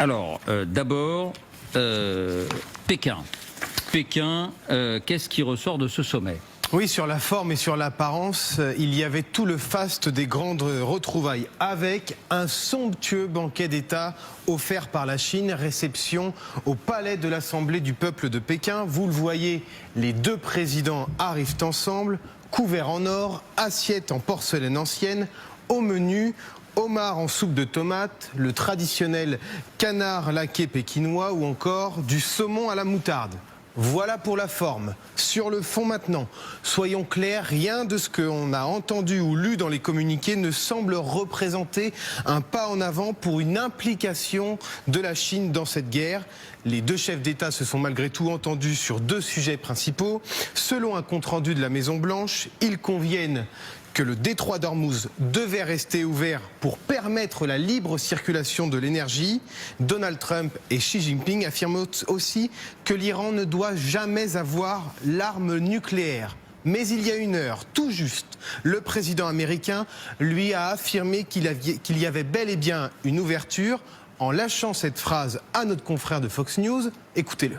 Alors, d'abord, Pékin. Pékin, qu'est-ce qui ressort de ce sommet ? Oui, sur la forme et sur l'apparence, il y avait tout le faste des grandes retrouvailles avec un somptueux banquet d'État offert par la Chine, réception au palais de l'Assemblée du peuple de Pékin. Vous le voyez, les deux présidents arrivent ensemble, couverts en or, assiettes en porcelaine ancienne, au menu homard en soupe de tomates, le traditionnel canard laqué pékinois ou encore du saumon à la moutarde. Voilà pour la forme. Sur le fond maintenant, soyons clairs, rien de ce qu'on a entendu ou lu dans les communiqués ne semble représenter un pas en avant pour une implication de la Chine dans cette guerre. Les deux chefs d'État se sont malgré tout entendus sur deux sujets principaux. Selon un compte-rendu de la Maison-Blanche, ils conviennent que le détroit d'Ormuz devait rester ouvert pour permettre la libre circulation de l'énergie. Donald Trump et Xi Jinping affirment aussi que l'Iran ne doit jamais avoir l'arme nucléaire. Mais il y a une heure, tout juste, le président américain lui a affirmé qu'il y avait bel et bien une ouverture en lâchant cette phrase à notre confrère de Fox News. Écoutez-le.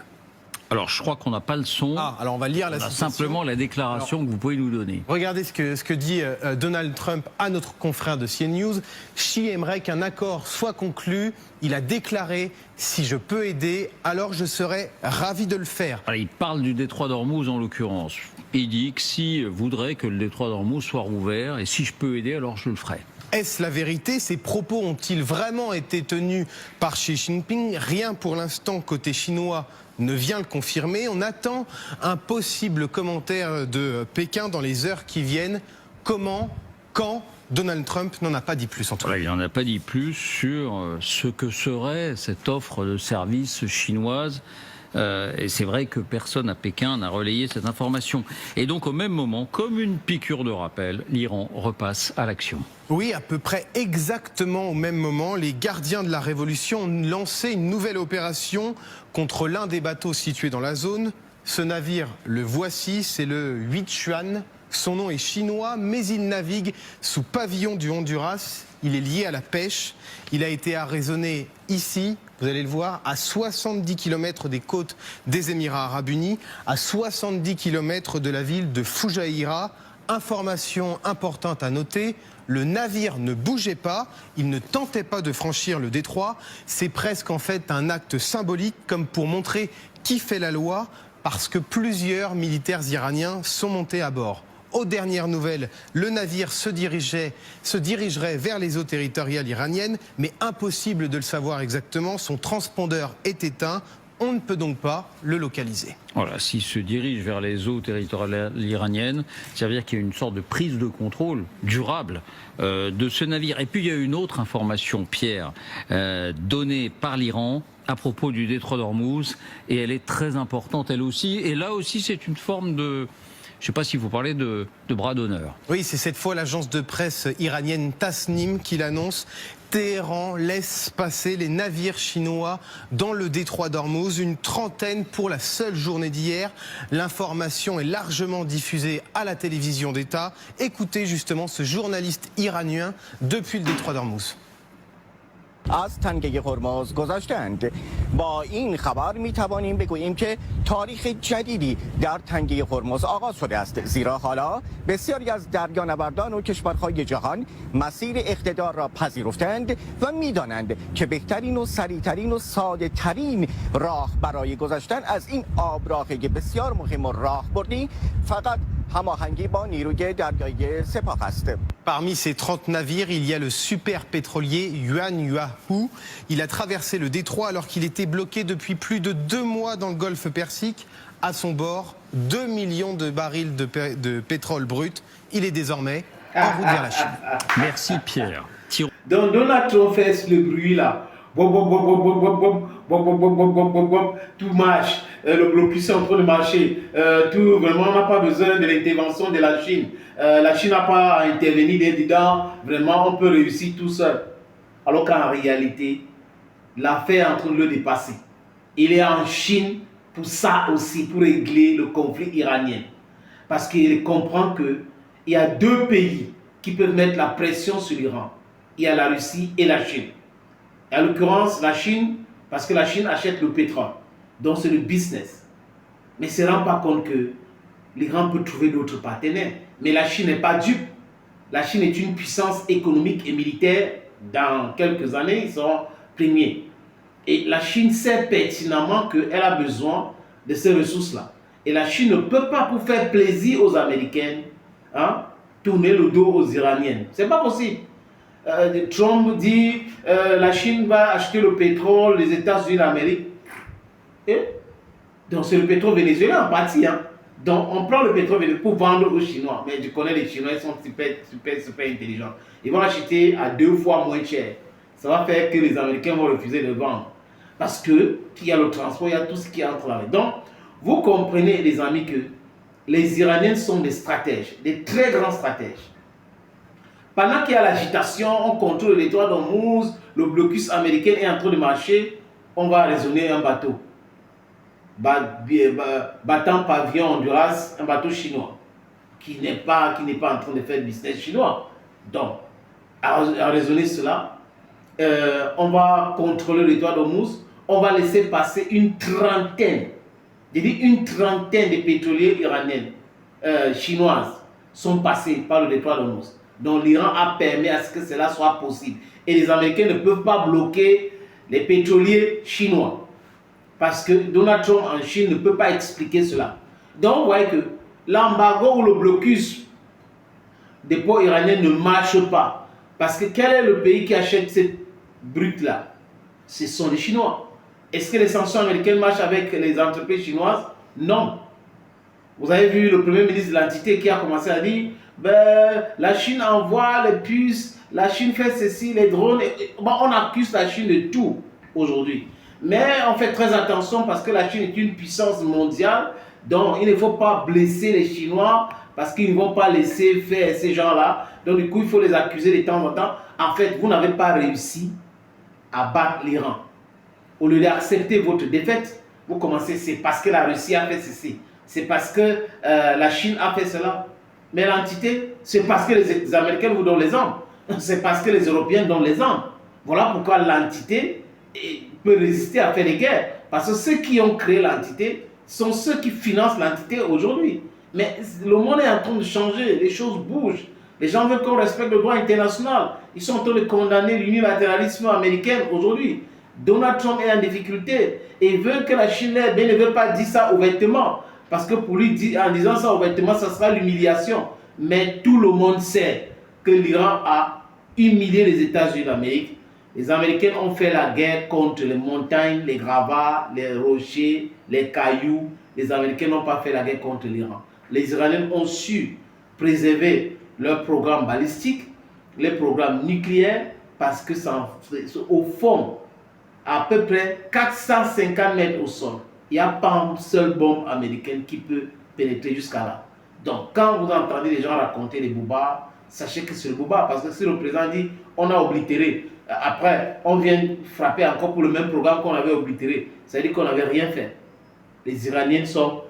Alors, je crois qu'on n'a pas le son. Alors on va lire la citation. Simplement la déclaration que vous pouvez nous donner. Regardez ce que dit Donald Trump à notre confrère de CNews. Xi aimerait qu'un accord soit conclu. Il a déclaré « Si je peux aider, alors je serai ravi de le faire ». Il parle du détroit d'Ormuz en l'occurrence. Il dit que Xi voudrait que le détroit d'Ormuz soit rouvert et si je peux aider, alors je le ferai. Est-ce la vérité? Ces propos ont-ils vraiment été tenus par Xi Jinping? Rien pour l'instant côté chinois ne vient le confirmer. On attend un possible commentaire de Pékin dans les heures qui viennent. Comment, quand? Donald Trump n'en a pas dit plus en tout cas. Il n'en a pas dit plus sur ce que serait cette offre de service chinoise. Et c'est vrai que personne à Pékin n'a relayé cette information. Et donc au même moment, comme une piqûre de rappel, l'Iran repasse à l'action. Oui, à peu près exactement au même moment, les gardiens de la Révolution ont lancé une nouvelle opération contre l'un des bateaux situés dans la zone. Ce navire, le voici, c'est le Huichuan. Son nom est chinois, mais il navigue sous pavillon du Honduras. Il est lié à la pêche. Il a été arraisonné ici, vous allez le voir, à 70 km des côtes des Émirats Arabes Unis, à 70 km de la ville de Fujairah. Information importante à noter, le navire ne bougeait pas, il ne tentait pas de franchir le détroit. C'est presque en fait un acte symbolique comme pour montrer qui fait la loi, parce que plusieurs militaires iraniens sont montés à bord. Aux dernières nouvelles, le navire se dirigerait vers les eaux territoriales iraniennes, mais impossible de le savoir exactement, son transpondeur est éteint. On ne peut donc pas le localiser. Voilà, s'il se dirige vers les eaux territoriales iraniennes, ça veut dire qu'il y a une sorte de prise de contrôle durable de ce navire. Et puis il y a une autre information, Pierre, donnée par l'Iran à propos du détroit d'Ormuz, et elle est très importante elle aussi. Et là aussi, c'est une forme de... Je ne sais pas si vous parlez de bras d'honneur. Oui, c'est cette fois l'agence de presse iranienne Tasnim qui l'annonce. Téhéran laisse passer les navires chinois dans le détroit d'Ormuz, une trentaine pour la seule journée d'hier. L'information est largement diffusée à la télévision d'État. Écoutez justement ce journaliste iranien depuis le détroit d'Ormuz. از تنگه هرمز گذاشتند. با این خبر می توانیم بگوییم که تاریخ جدیدی در تنگه هرمز آغاز شده است، زیرا حالا بسیاری از دریانوردان و کشورهای جهان مسیر اقتدار را پذیرفتند و می‌دانند که بهترین و سریعترین و ساده ترین راه برای گذشتن از این آبراهه بسیار مهم و راهبردی فقط هماهنگی با نیروی دریایی سپاه است. Parmi ces 30 navires, il y a le super pétrolier Yuan Yuahu. Il a traversé le détroit alors qu'il était bloqué depuis plus de 2 mois dans le golfe Persique. À son bord, 2 millions de barils de pétrole brut. Il est désormais en route vers la Chine. Merci Pierre. Donc Donald Trump fait le bruit là. Bop, bop, bop, bop, bop, bop, bop, bop, bop, bop, bop, bop, bop. Tout marche, le blocus est en train de marcher, tout, vraiment on n'a pas besoin de l'intervention de la Chine. La Chine n'a pas à intervenir dedans, vraiment on peut réussir tout seul. Alors qu'en réalité, l'affaire est en train de le dépasser. Il est en Chine pour ça aussi, pour régler le conflit iranien. Parce qu'il comprend qu'il y a deux pays qui peuvent mettre la pression sur l'Iran. Il y a la Russie et la Chine. En l'occurrence, la Chine Parce que la Chine achète le pétrole. Donc c'est le business. Mais ne se rend pas compte que l'Iran peut trouver d'autres partenaires. Mais la Chine n'est pas dupe. La Chine est une puissance économique et militaire. Dans quelques années, ils seront premiers. Et la Chine sait pertinemment qu'elle a besoin de ces ressources-là. Et la Chine ne peut pas, pour faire plaisir aux Américains, tourner le dos aux Iraniennes. Ce n'est pas possible. Trump dit la Chine va acheter le pétrole, les États-Unis d'Amérique. Donc c'est le pétrole vénézuélien en partie. Donc on prend le pétrole vénézuélien pour vendre aux Chinois. Mais je connais les Chinois, ils sont super intelligents. Ils vont acheter à 2 fois moins cher. Ça va faire que les Américains vont refuser de vendre. Parce qu'il y a le transport, il y a tout ce qui entre là. Donc, vous comprenez, les amis, que les Iraniens sont des stratèges, des très grands stratèges. Pendant qu'il y a l'agitation, on contrôle les toits d'Ormuz, le blocus américain est en train de marcher, on va raisonner un bateau. Battant pavillon Honduras, un bateau chinois, qui n'est pas en train de faire du business chinois. Donc, à raisonner cela, on va contrôler les toits d'Ormuz, on va laisser passer une trentaine de pétroliers iraniens, chinoises, sont passés par le détroit d'Ormuz. Donc l'Iran a permis à ce que cela soit possible. Et les Américains ne peuvent pas bloquer les pétroliers chinois. Parce que Donald Trump en Chine ne peut pas expliquer cela. Donc vous voyez que l'embargo ou le blocus des ports iraniens ne marche pas. Parce que quel est le pays qui achète cette brute-là? Ce sont les Chinois. Est-ce que les sanctions américaines marchent avec les entreprises chinoises? Non. Vous avez vu le premier ministre de l'entité qui a commencé à dire la Chine envoie les puces, la Chine fait ceci, les drones. On accuse la Chine de tout aujourd'hui. Mais on fait très attention parce que la Chine est une puissance mondiale. Donc il ne faut pas blesser les Chinois parce qu'ils ne vont pas laisser faire ces gens-là. Donc du coup, il faut les accuser de temps en temps. En fait, vous n'avez pas réussi à battre l'Iran. Au lieu d'accepter votre défaite, vous commencez, c'est parce que la Russie a fait ceci, c'est parce que la Chine a fait cela. Mais l'entité, c'est parce que les Américains vous donnent les armes, c'est parce que les Européens donnent les armes. Voilà pourquoi l'entité peut résister à faire des guerres. Parce que ceux qui ont créé l'entité sont ceux qui financent l'entité aujourd'hui. Mais le monde est en train de changer, les choses bougent. Les gens veulent qu'on respecte le droit international. Ils sont en train de condamner l'unilatéralisme américain aujourd'hui. Donald Trump est en difficulté et veut que la Chine ne veut pas dire ça ouvertement. Parce que pour lui, en disant ça ouvertement, ça sera l'humiliation. Mais tout le monde sait que l'Iran a humilié les États-Unis d'Amérique. Les Américains ont fait la guerre contre les montagnes, les gravats, les rochers, les cailloux. Les Américains n'ont pas fait la guerre contre l'Iran. Les Iraniens ont su préserver leur programme balistique, les programmes nucléaires, parce que au fond, à peu près 450 mètres au sol, il n'y a pas une seule bombe américaine qui peut pénétrer jusqu'à là. Donc, quand vous entendez les gens raconter les boubas, sachez que c'est le boubas, parce que si le président dit on a oblitéré, après on vient frapper encore pour le même programme qu'on avait oblitéré, ça veut dire qu'on n'avait rien fait. Les Iraniens sont